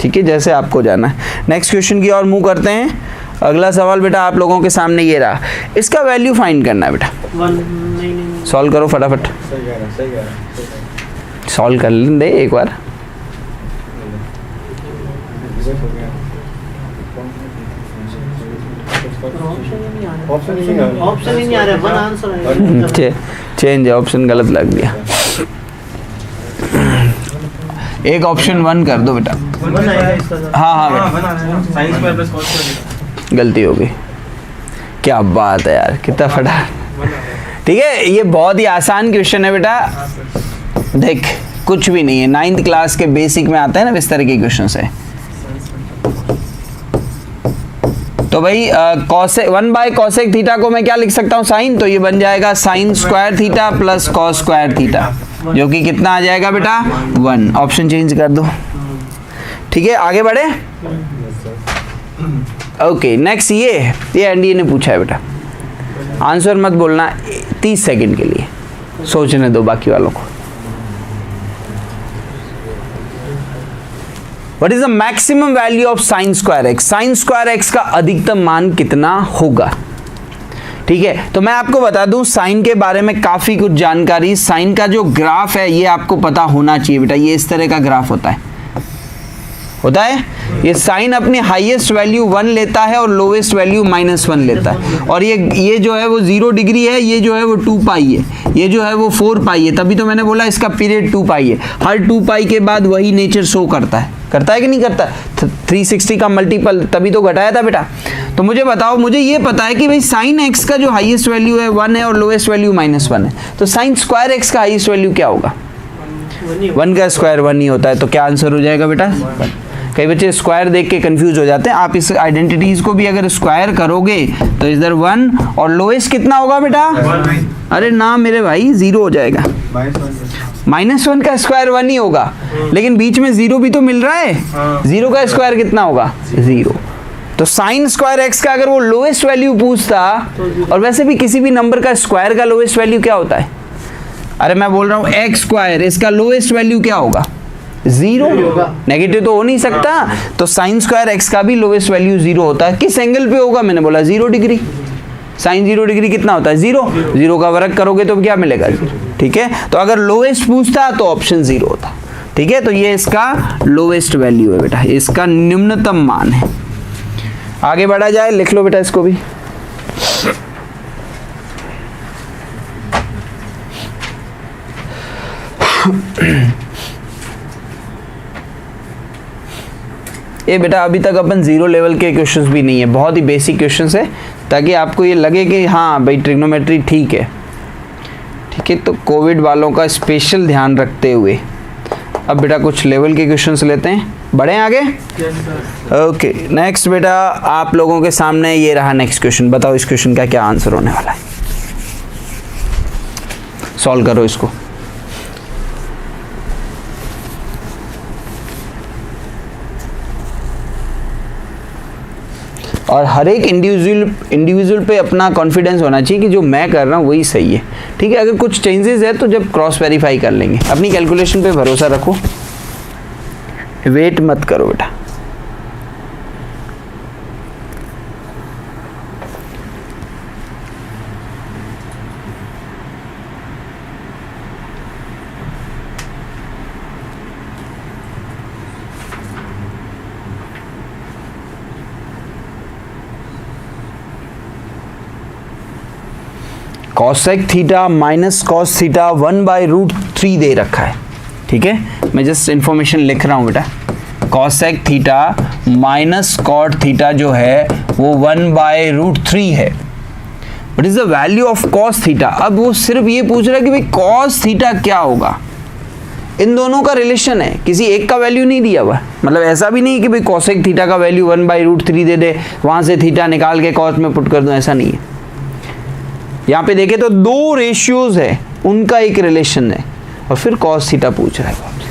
ठीक है, जैसे आपको जाना है। नेक्स्ट क्वेश्चन की ओर मूव करते हैं। अगला सवाल बेटा आप लोगों के सामने ये रहा, इसका वैल्यू फाइंड करना है बेटा। सॉल्व करो फटाफट, सॉल्व कर लें एक बार। ऑप्शन ही नहीं आ रहा, वन आंसर है। चेंज है, ऑप्शन गलत लग दिया। एक ऑप्शन 1 कर दो बेटा। वन आएगा इसका सर। हाँ बेटा, sine square plus cos square. गलती हो गई। क्या बात है यार, कितना फटा। ठीक है, ये बहुत ही आसान क्वेश्चन है बेटा। देख कुछ भी नहीं है, 9th क्लास के बेसिक में आता है ना इस तरह के क्वेश्चन है। तो भाई कॉसेक 1/cosec थीटा को मैं क्या लिख सकता हूँ? साइन, तो ये बन जाएगा sign square theta plus cos square theta, जो कि कितना आ जाएगा बेटा? 1। ऑप्शन चेंज कर दो। ठीक है, आगे बढ़े। ओके, नेक्स्ट ये एनडीए ने पूछा है बेटा। आंसर मत बोलना, 30 सेकंड के लिए सोचने दो बाकी वालों को। What is the maximum value of sin square x? sin square x का अधिकतम मान कितना होगा? ठीक है, तो मैं आपको बता दूं साइन के बारे में काफी कुछ जानकारी। साइन का जो ग्राफ है ये आपको पता होना चाहिए बेटा। ये इस तरह का ग्राफ होता है, ये साइन अपनी हाईएस्ट वैल्यू 1 लेता है और लोवेस्ट वैल्यू -1 लेता है, और ये जो है वो 0 डिग्री है, ये जो है वो 2 पाई है, ये जो है वो 4 पाई है, तभी तो मैंने बोला इसका पीरियड 2 पाई है। हर 2 पाई के बाद वही नेचर शो करता है कि नहीं करता? 360 का मल्टीपल तभी तो घटाया था बेटा। तो मुझे बताओ, मुझे ये पता है कि भाई साइन एक्स का जो हाईएस्ट वैल्यू है 1 है और लोवेस्ट वैल्यू -1 है, तो साइन स्क्वायर एक्स का हाईएस्ट वैल्यू क्या होगा? 1 का स्क्वायर 1 ही होता है, तो क्या आंसर हो जाएगा बेटा? 1। कई बच्चे स्क्वायर देख के कंफ्यूज हो जाते हैं, आप इस आइडेंटिटीज को भी अगर स्क्वायर करोगे तो इधर 1 और लोएस्ट कितना होगा बेटा? अरे ना मेरे भाई, 0 हो जाएगा। -1 का स्क्वायर 1 ही होगा, लेकिन बीच में 0 भी तो मिल रहा है। 0 का स्क्वायर कितना होगा? 0। तो साइन स्क्वायर एक्स का अगर वो लोएस्ट वैल्यू पूछता, और वैसे भी किसी भी नंबर का स्क्वायर का लोएस्ट वैल्यू क्या होता है? अरे मैं बोल रहा हूँ एक्स स्क्वायर, इसका लोएस्ट वैल्यू क्या होगा? 0। नेगेटिव तो हो नहीं सकता, तो साइन स्क्वायर एक्स का भी लोएस्ट वैल्यू 0 होता है। किस एंगल पे होगा? मैंने बोला 0 डिग्री। साइन 0 डिग्री कितना होता है? 0। 0 का वर्ग करोगे तो क्या मिलेगा? 0। ठीक है, तो अगर लोएस्ट पूछता तो ऑप्शन 0 होता। ठीक है, तो ये इसका लोएस्ट वैल्यू है बेटा, इसका निम्नतम मान है। आगे बढ़ा जाए, लिख लो बेटा इसको भी। ये बेटा अभी तक अपन 0 लेवल के क्वेश्चंस भी नहीं है, बहुत ही बेसिक क्वेश्चंस है, ताकि आपको ये लगे कि हाँ भाई ट्रिग्नोमेट्री ठीक है। ठीक है, तो कोविड वालों का स्पेशल ध्यान रखते हुए अब बेटा कुछ लेवल के क्वेश्चंस लेते हैं, बढ़े आगे। ओके, नेक्स्ट बेटा आप लोगों के सामने ये रहा नेक्स्ट क्वेश्चन। बताओ इस क्वेश्चन का क्या आंसर होने वाला है, सॉल्व करो इसको। और हर एक इंडिविजुअल पे अपना कॉन्फिडेंस होना चाहिए कि जो मैं कर रहा हूँ वही सही है। ठीक है, अगर कुछ चेंजेस है तो जब क्रॉस वेरीफाई कर लेंगे। अपनी कैलकुलेशन पे भरोसा रखो, वेट मत करो बेटा। Cosec theta minus cos theta 1/√3 दे रखा है। ठीक है, मैं जस्ट इंफॉर्मेशन लिख रहा हूँ बेटा। Cosec theta minus cot theta जो है वो 1/√3 है। What is the value of cos theta? अब वो सिर्फ ये पूछ रहा है कि भाई कॉस थीटा क्या होगा। इन दोनों का रिलेशन है, किसी एक का वैल्यू नहीं दिया हुआ। मतलब ऐसा भी नहीं कि भाई कॉसेक थीटा का वैल्यू 1/√3 दे दे, वहां से थीटा निकाल के कॉस में पुट कर दूं, ऐसा नहीं है। यहाँ पे देखे तो 2 रेशियोज है, उनका एक रिलेशन है, और फिर कॉस थीटा पूछ रहा है आपसे।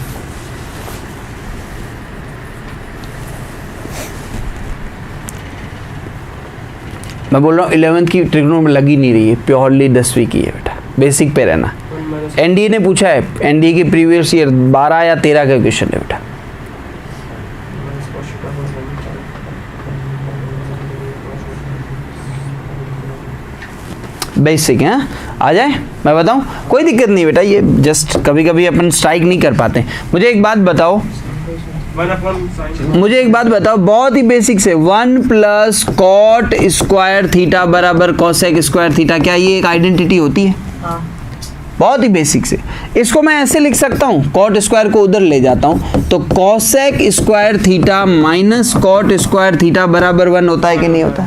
मैं बोल रहा हूँ 11th की ट्रिग्नो में लगी नहीं रही है, प्योरली 10वीं की है बेटा, बेसिक पे रहना। एनडीए ने पूछा है, एनडीए के प्रीवियस ईयर 12 या 13 का क्वेश्चन है बेटा। बेसिक है, आ जाए मैं बताऊं, कोई दिक्कत नहीं बेटा, ये जस्ट कभी कभी अपन स्ट्राइक नहीं कर पाते। मुझे एक बात बताओ, बहुत ही बेसिक से 1 प्लस कॉट स्क्वायर थीटा बराबर कॉसेक स्क्वायर थीटा, क्या ये एक आइडेंटिटी होती है? बहुत ही बेसिक से। इसको मैं ऐसे लिख सकता हूँ, कॉट स्क्वायर को उधर ले जाता हूँ, तो cosec square theta minus cot square theta बराबर 1 होता है कि नहीं होता?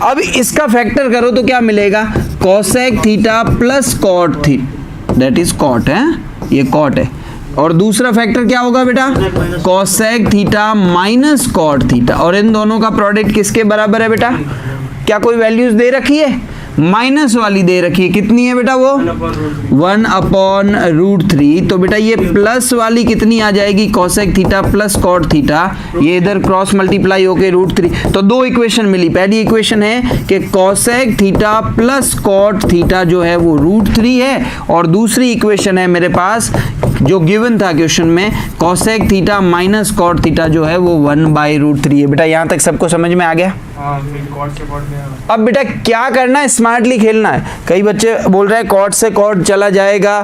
अब इसका फैक्टर करो तो क्या मिलेगा? Cosec theta plus cot theta, that is cot है, ये कॉट है। और दूसरा फैक्टर क्या होगा बेटा? Cosec theta minus cot theta, और इन दोनों का प्रोडक्ट किसके बराबर है बेटा? क्या कोई वैल्यूज दे रखी है? माइनस वाली दे रखी है, कितनी है बेटा वो? 1/√3। तो बेटा ये प्लस वाली कितनी आ जाएगी? Cosec theta plus cot theta, ये इधर क्रॉस मल्टीप्लाई होके √3। तो 2 इक्वेशन मिली। पहली इक्वेशन है कि cosec theta plus cot theta जो है वो √3 है, और दूसरी इक्वेशन है मेरे पास जो गिवन था क्वेश्चन में, cosec theta minus cot theta जो है वो 1/√3 है। बेटा यहाँ तक सबको समझ में आ गया? अब बेटा क्या करना है? स्मार्टली खेलना है। कई बच्चे बोल रहे हैं कॉट से कॉट चला जाएगा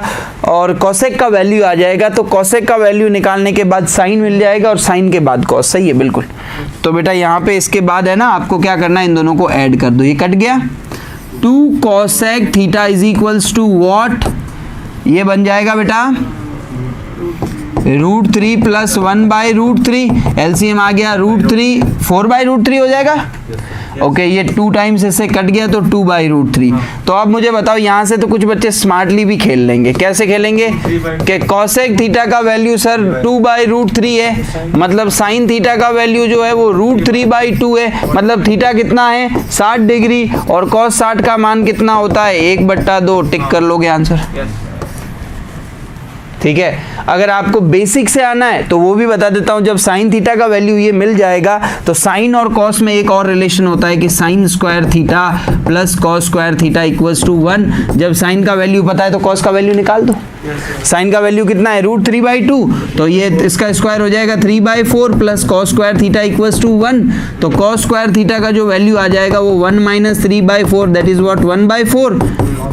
और कोसेक का वैल्यू आ जाएगा, तो कोसेक का वैल्यू निकालने के बाद साइन मिल जाएगा और साइन के बाद कॉस। सही है बिल्कुल। तो बेटा यहाँ पे इसके बाद है ना आपको क्या करना है, इन दोनों को ऐड कर दो, ये कट गया। 2 cosec theta is equals to what, ये बन जाएगा बेटा √3 प्लस 1/√3, एलसीएम आ गया √3, 4/√3 हो जाएगा। ओके, ये 2 टाइम्स इससे कट गया तो 2/√3। तो अब मुझे बताओ, यहाँ से तो कुछ बच्चे स्मार्टली भी खेल लेंगे। कैसे खेलेंगे कि कोसेक थीटा का वैल्यू सर 2/√3 है, मतलब साइन थीटा का वैल्यू जो है वो √3/2 है, मतलब थीटा कितना है 60 डिग्री, और कॉस 60 का मान कितना होता है 1/2। टिक कर लोगे आंसर। ठीक है, अगर आपको बेसिक से आना है तो वो भी बता देता हूं। जब साइन थीटा का वैल्यू ये मिल जाएगा तो साइन और कॉस में एक और रिलेशन होता है कि sine square theta plus cos square theta equals to 1। जब साइन का वैल्यू पता है तो कॉस का वैल्यू निकाल दो। साइन का वैल्यू कितना है √3/2, तो ये इसका स्क्वायर हो जाएगा 3/4 plus cos square theta equals to 1। तो कॉस स्क्वायर थीटा का जो वैल्यू आ जाएगा वो 1 - 3/4, दैट इज व्हाट 1/4।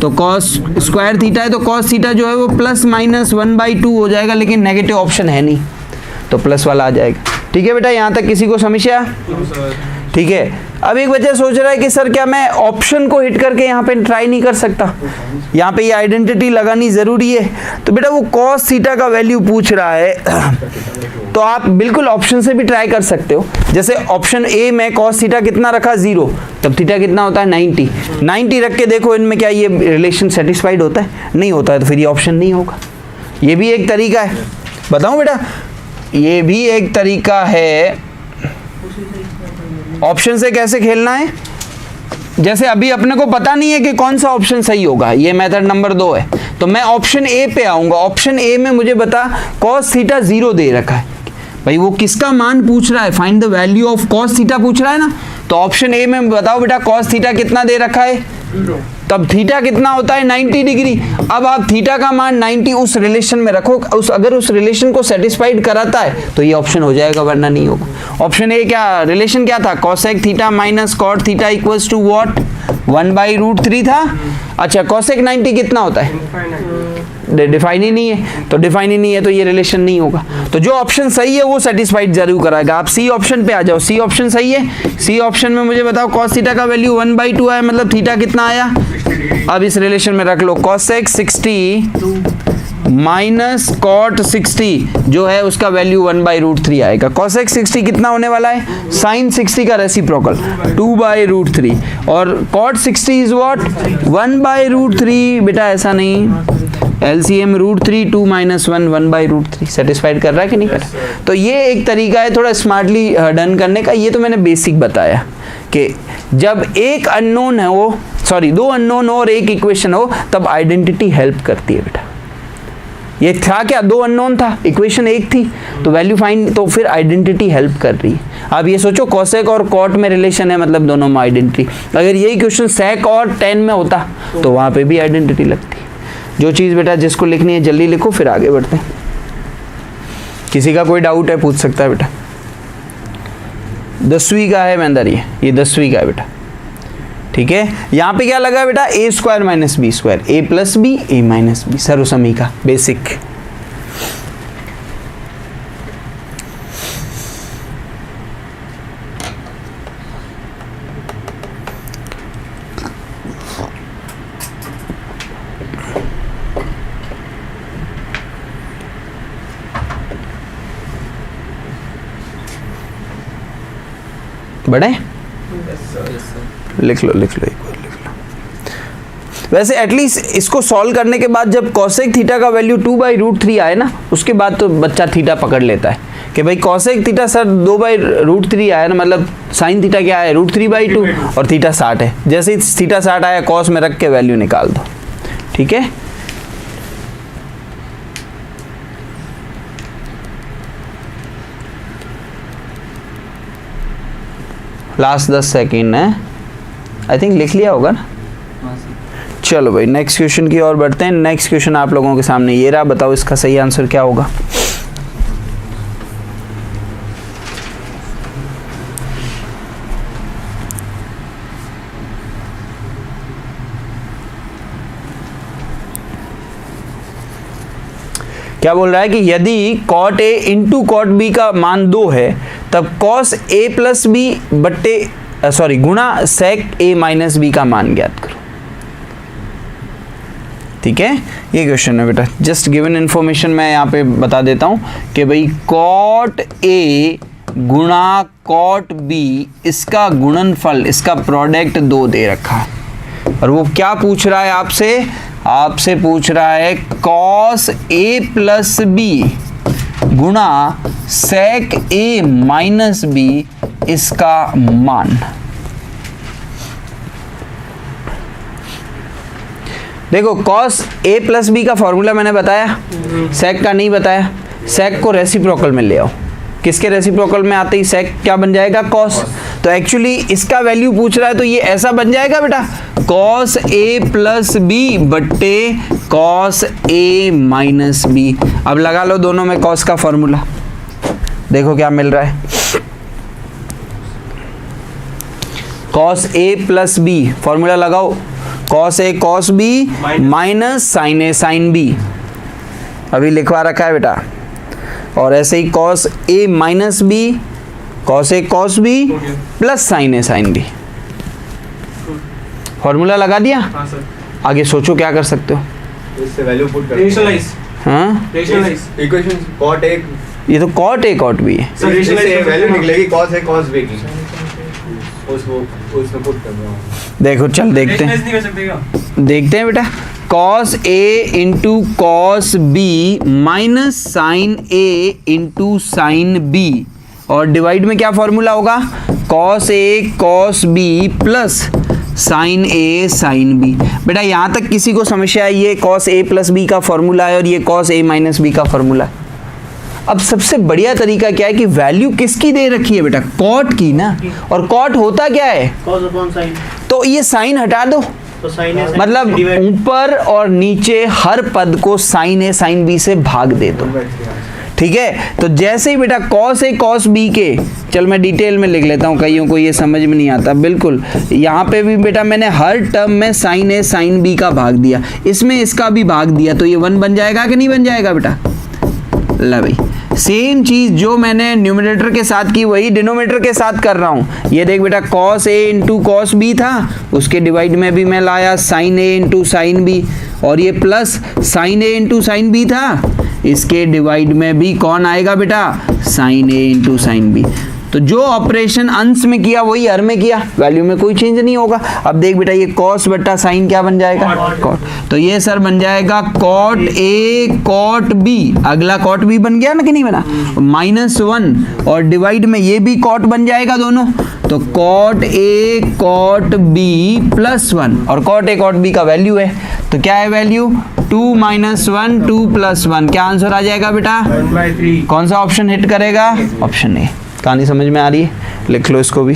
तो कॉस स्क्वायर थीटा है तो कॉस थीटा जो है वो प्लस माइनस 1/2 हो जाएगा, लेकिन नेगेटिव ऑप्शन है नहीं तो प्लस वाला आ जाएगा। ठीक है बेटा, यहाँ तक किसी को समस्या? ठीक है। अब एक बच्चा सोच रहा है कि सर क्या मैं ऑप्शन को हिट करके यहाँ पे ट्राई नहीं कर सकता, यहाँ पे ये आइडेंटिटी लगानी जरूरी है। तो बेटा वो कॉस थीटा का वैल्यू पूछ रहा है तो आप बिल्कुल ऑप्शन से भी ट्राई कर सकते हो। जैसे ऑप्शन ए में कॉस थीटा कितना रखा 0, तब थीटा कितना होता है 90 रख के देखो इनमें क्या ये रिलेशन सेटिस्फाइड होता है, नहीं होता है तो फिर ये ऑप्शन नहीं होगा। ये भी एक तरीका है, बताऊं बेटा, ये भी एक तरीका है ऑप्शन से कैसे खेलना है। जैसे अभी अपने को पता नहीं है कि कौन सा ऑप्शन सही होगा, ये मेथड नंबर 2 है, तो मैं ऑप्शन ए पे आऊंगा। ऑप्शन ए में मुझे बता कॉस थीटा 0 दे रखा है, भाई वो किसका मान पूछ रहा है, find the value of cos theta पूछ रहा है ना। तो ऑप्शन ए में बताओ बेटा कॉस थीटा कितना दे रखा है, तब थीटा कितना होता है 90 डिग्री। अब आप थीटा का मान 90 उस रिलेशन में रखो, अगर उस रिलेशन को सेटिस्फाइड कराता है तो ये ऑप्शन हो जाएगा, वरना नहीं होगा। ऑप्शन ए क्या रिलेशन क्या था, cosec theta minus cot theta equals to what 1/√3 था। अच्छा कोसेक 90 कितना होता है, डिफाइन ही नहीं है, तो डिफाइन ही नहीं है तो ये रिलेशन नहीं होगा। तो जो ऑप्शन सही है वो सेटिस्फाइड जरूर कराएगा। आप सी ऑप्शन पे आ जाओ, सी ऑप्शन सही है। सी ऑप्शन में मुझे बताओ कॉस थीटा का वैल्यू 1/2 आया, मतलब थीटा कितना आया, अब इस रिलेशन में रख लो कोसेक 60 माइनस कॉट 60 जो है उसका वैल्यू 1/√3 आएगा। कोसेक 60 कितना होने वाला है, साइन 60 का रेसिप्रोकल 2/√3, और कॉट 60 इज व्हाट 1/√3। बेटा ऐसा नहीं, LCM √3 2 - 1 1/√3 सेटिस्फाइड कर रहा है कि नहीं कर रहा। तो ये एक तरीका है थोड़ा स्मार्टली डन करने का। ये तो मैंने बेसिक बताया कि जब एक अननोन है वो, सॉरी 2 अननोन हो और एक इक्वेशन हो, तब आइडेंटिटी हेल्प करती है बेटा। ये था क्या, 2 अननोन था, इक्वेशन एक थी, तो वैल्यू फाइंड, तो फिर आइडेंटिटी हेल्प कर रही है। अब ये सोचो कोसेक और कॉट में रिलेशन है, मतलब दोनों में आइडेंटिटी। अगर यही क्वेश्चन सेक और टेन में होता तो वहां पे भी आइडेंटिटी लगती। जो चीज़ बेटा जिसको लिखनी है जल्दी लिखो, फिर आगे बढ़ते हैं। किसी का कोई डाउट है पूछ सकता है बेटा। 10वीं का है मेंदर, ये 10वीं का है बेटा। ठीक है, यहाँ पे क्या लगा बेटा, a² - b², a + b a - b, सर्वसमी का बेसिक। बड़े लिख लो एक बार लिख लो। वैसे एटलीस्ट इसको सॉल्व करने के बाद जब कोसेक थीटा का वैल्यू 2/√3 आए ना, उसके बाद तो बच्चा थीटा पकड़ लेता है कि भाई कोसेक थीटा सर 2/√3 आया ना, मतलब साइन थीटा क्या है √3/2 और थीटा 60 है। जैसे ही थीटा 60 आया कॉस में रख के वैल्यू निकाल दो। ठीक है, लास्ट 10 सेकेंड है, आई थिंक लिख लिया होगा ना। चलो भाई नेक्स्ट क्वेश्चन की ओर बढ़ते हैं। नेक्स्ट क्वेश्चन आप लोगों के सामने ये रहा, बताओ इसका सही आंसर क्या होगा। क्या बोल रहा है कि यदि cot A into cot B का मान 2 है तब cos A प्लस बी बट्टे सॉरी गुणा sec A माइनस बी का मान ज्ञात करो। ठीक है, ये क्वेश्चन है बेटा। जस्ट गिवन इन्फॉर्मेशन मैं यहाँ पे बता देता हूँ कि भाई cot A गुणा cot B इसका गुणनफल, इसका प्रोडक्ट 2 दे रखा है और वो क्या पूछ रहा है आपसे, आपसे पूछ रहा है cos A प्लस बी गुणा sec A माइनस बी इसका मान। देखो cos A प्लस बी का फॉर्मूला मैंने बताया, sec का नहीं बताया। sec को रेसिप्रोकल में ले आओ, किसके रेसिप्रोकल में आते ही sec क्या बन जाएगा, cos। तो एक्चुअली इसका वैल्यू पूछ रहा है तो ये ऐसा बन जाएगा बेटा, cos A प्लस बी बट्टे cos A माइनस बी। अब लगा लो दोनों में cos का फॉर्मूला, देखो क्या मिल रहा है, cos A plus b formula लगाओ, cos A cos B minus sine A sine B, अभी लिखवा रखा है बेटा। और ऐसे ही cos A minus B, cos A cos B plus sine A sine B। Formula लगा दिया, हाँ सर। आगे सोचो क्या कर सकते हो। इससे वैल्यू पुट कर रेशनलाइज, हाँ, रेशनलाइज इक्वेशन cot A ये तो cot A cot B है। सर, इससे rationalize वैल्यू करना। निकलेगी cos A cos B की, उसमें पुट कर रहा हूँ। देखो चल देखते हैं, रेशनलाइज नहीं कर सकते क्या? देखते हैं बेटा। cos A into cos B minus sine A into sine B और डिवाइड में क्या फॉर्मूला होगा, cos A cos B plus sine A sine B। बेटा यहाँ तक किसी को समस्या है, ये cos A प्लस B का फॉर्मूला है और ये cos A माइनस B का फॉर्मूला है। अब सबसे बढ़िया तरीका क्या है कि वैल्यू किसकी दे रखी है बेटा, cot की ना, और cot होता क्या है, cos अपॉन साइन, तो ये साइन हटा दो, तो साइन है मतलब ऊपर और नीचे हर पद को साइन A साइन B से भाग दे दो। ठीक है, तो जैसे ही बेटा cos A cos B के, चल मैं डिटेल में लिख लेता हूँ, कईयों को ये समझ में नहीं आता। बिल्कुल यहाँ पे भी बेटा मैंने हर टर्म में साइन A साइन B का भाग दिया, इसमें इसका भी भाग दिया, तो ये 1 बन जाएगा कि नहीं बन जाएगा बेटा। ला भाई सेम चीज जो मैंने न्यूमरेटर के साथ की वही डिनोमिनेटर के साथ कर रहा हूँ। ये देख बेटा cos A into cos B था, उसके डिवाइड में भी मैं लाया sin A into sine B, और ये plus sin A into sine B था, इसके डिवाइड में भी कौन आएगा बेटा, sin A into sine B। तो जो ऑपरेशन अंश में किया वही हर में किया, वैल्यू में कोई चेंज नहीं होगा। अब देख बेटा ये cos बट्टा साइन क्या बन जाएगा, cot। तो ये सर बन जाएगा cot A cot B, अगला cot B बन गया ना कि नहीं बना, -1 और डिवाइड में ये भी cot बन जाएगा दोनों, तो cot A cot B plus 1 और cot A cot B का वैल्यू है, तो क्या है वैल्यू 2 - 1 2 + 1, क्या आंसर आ जाएगा बेटा, 1/3। कौन सा ऑप्शन हिट करेगा, ऑप्शन ए। कहानी समझ में आ रही है, लिख लो इसको भी।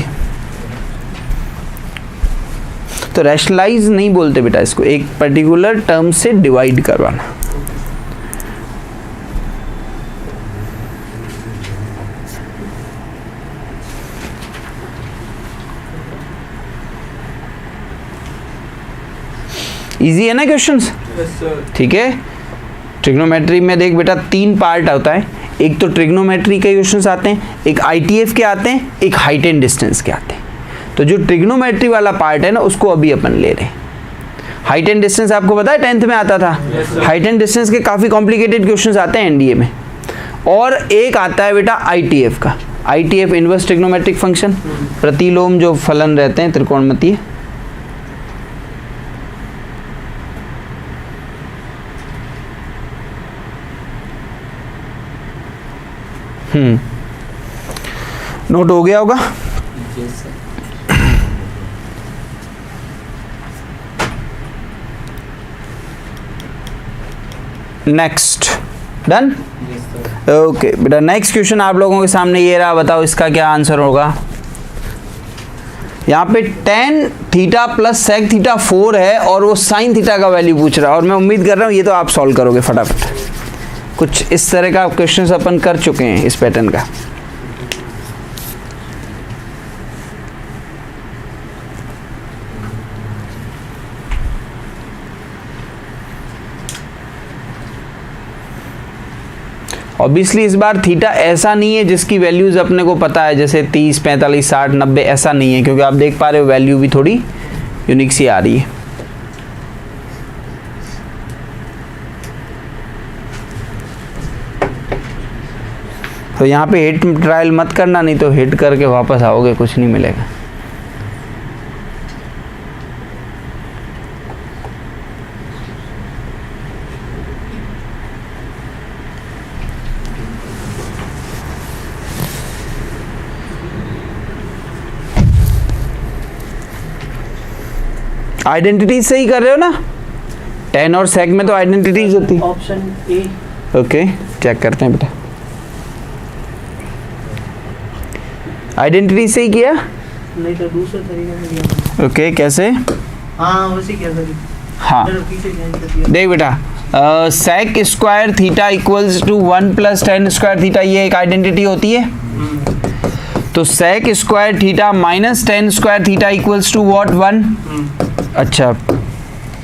तो रैशनलाइज नहीं बोलते बेटा इसको, एक पर्टिकुलर टर्म से डिवाइड करवाना। इजी है ना क्वेश्चंस, ठीक है। ट्रिग्नोमेट्री में देख बेटा 3 पार्ट होता है, एक तो ट्रिग्नोमेट्री के क्वेश्चंस आते हैं, एक ITF के आते हैं, एक हाइट एंड डिस्टेंस के आते हैं। तो जो ट्रिग्नोमेट्री वाला पार्ट है ना उसको अभी अपन ले रहे हैं। हाइट एंड डिस्टेंस आपको पता है 10th में आता था, हाइट एंड डिस्टेंस के काफ़ी कॉम्प्लिकेटेड क्वेश्चंस आते हैं NDA में। और एक आता है बेटा ITF का, ITF इनवर्स ट्रिग्नोमेट्रिक फंक्शन, प्रतिलोम जो फलन रहते हैं त्रिकोणमितीय। नोट हो गया होगा। नेक्स्ट डन, ओके बेटा। नेक्स्ट क्वेश्चन आप लोगों के सामने ये रहा, बताओ इसका क्या आंसर होगा। यहाँ पे tan theta plus sec theta 4 है और वो sin थीटा का वैल्यू पूछ रहा है, और मैं उम्मीद कर रहा हूँ ये तो आप सॉल्व करोगे फटाफट। कुछ इस तरह का क्वेश्चन अपन कर चुके हैं इस पैटर्न का। ऑब्वियसली इस बार थीटा ऐसा नहीं है जिसकी वैल्यूज अपने को पता है, जैसे 30, 45, 60, 90 ऐसा नहीं है, क्योंकि आप देख पा रहे हो वैल्यू भी थोड़ी यूनिक सी आ रही है। तो यहाँ पे हिट ट्रायल मत करना, नहीं तो हिट करके वापस आओगे कुछ नहीं मिलेगा। आइडेंटिटी सही कर रहे हो ना? टेन और सेक में तो आइडेंटिटीज होती है। Option A. ओके, चेक करते हैं बेटा। आइडेंटिटी सही किया? नहीं तो दूसरे तरीके से किया। ओके, कैसे? हाँ वैसे किया सर। हाँ पीछे चेंज कर दिया। देख बेटा, sec square theta equals to 1 + tan square theta, ये एक आइडेंटिटी होती है। तो sec square theta minus tan square theta equals to what? 1। अच्छा,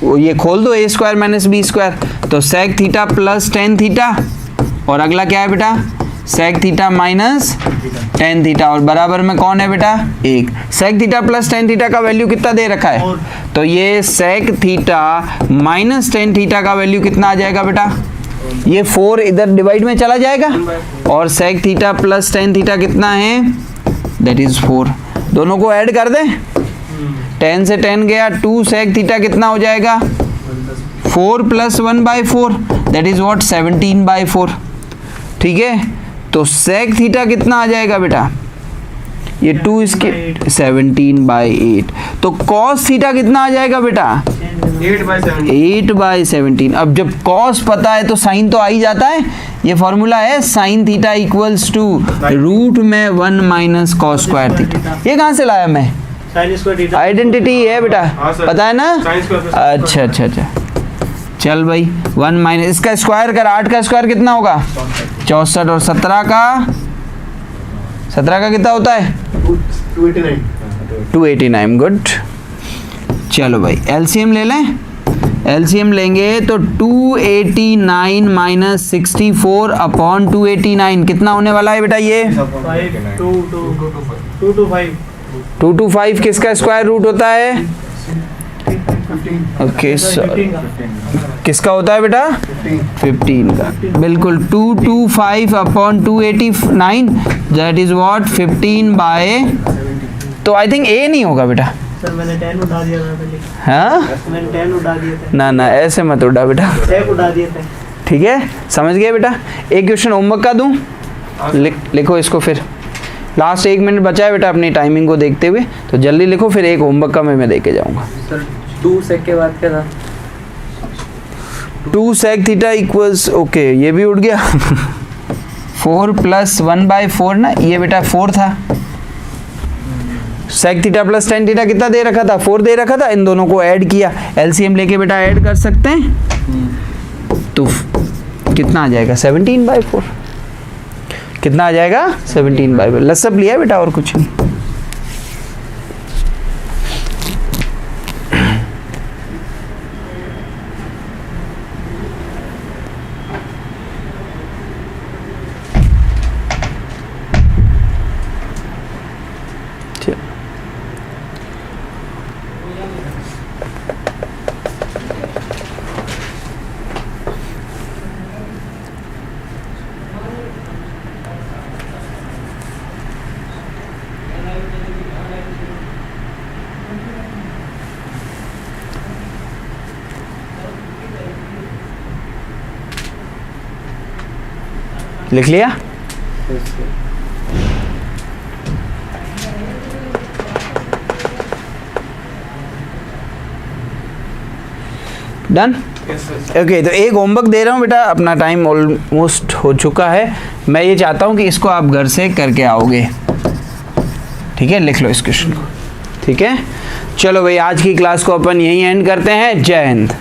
वो ये खोल दो, a square minus b square, तो sec theta plus tan theta, और अगला क्या है बेटा? Sec theta minus tan theta, और बराबर में कौन है बेटा? 1। Sec theta plus tan theta का वैल्यू कितना दे रखा है? तो ये sec theta minus tan theta का वैल्यू कितना आ जाएगा बेटा? ये 4 इधर डिवाइड में चला जाएगा, और sec theta plus tan theta कितना है? That is 4। दोनों को ऐड कर दें, 10 से 10 गया, 2 सेक थीटा कितना हो जाएगा? 4 + 1/4, दैट इज व्हाट? 17/4। ठीक है, तो सेक थीटा कितना आ जाएगा बेटा? ये 2 इसके 17/8। तो कॉस थीटा कितना आ जाएगा बेटा? 8/17। अब जब कॉस पता है तो साइन तो आ ही जाता है। ये फॉर्मूला है sine theta equals to root में 1 - cos स्क्वायर थीटा। ये कहाँ से लाया मैं? sin स्क्वायर थीटा आइडेंटिटी है बेटा, पता है ना? अच्छा अच्छा अच्छा, चल भाई 1 - इसका स्क्वायर कर, 8 का स्क्वायर कितना होगा? 64, और 17 का कितना होता है? 289। गुड, चलो भाई एलसीएम ले लें। एलसीएम लेंगे तो 289 - 64/289 कितना होने वाला है बेटा? ये 225 किसका स्क्वायर रूट होता है? ओके, किसका होता है बेटा? 15 का, बिल्कुल। 225/289, दैट इज व्हाट? 15 तो आई थिंक ए नहीं होगा बेटा। सर मैंने 10 उड़ा दिया था पहले। हाँ, मैंने 10 उड़ा दिए थे। ना ना, ऐसे मत उड़ा बेटा। 6 उड़ा दिए थे। ठीक है, समझ गए बेटा? एक क्वेश्चन होमवर्क का दूं, लिखो इसको। फिर लास्ट 1 मिनट बचा है बेटा अपनी टाइमिंग को देखते हुए, तो जल्दी लिखो, फिर एक होमवर्क का मैं दे के जाऊंगा। सर 2 सेक के बाद क्या था? 2 सेक थीटा इक्वल्स, ओके ये भी उठ गया 4 + 1/4 ना, ये बेटा 4 था। Sec theta plus tan theta कितना दे रखा था? 4 दे रखा था। इन दोनों को ऐड किया, एलसीएम लेके बेटा ऐड कर सकते हैं, तो कितना आ जाएगा? 17/4। कितना आ जाएगा? 17/4। लसअप लिया बेटा, और कुछ नहीं। लिख लिया? डन? ओके, तो एक होमवर्क दे रहा हूँ बेटा, अपना टाइम ऑलमोस्ट हो चुका है। मैं ये चाहता हूँ कि इसको आप घर से करके आओगे। ठीक है, लिख लो इस क्वेश्चन को। ठीक है, चलो भाई आज की क्लास को अपन यहीं एंड करते हैं। जय हिंद।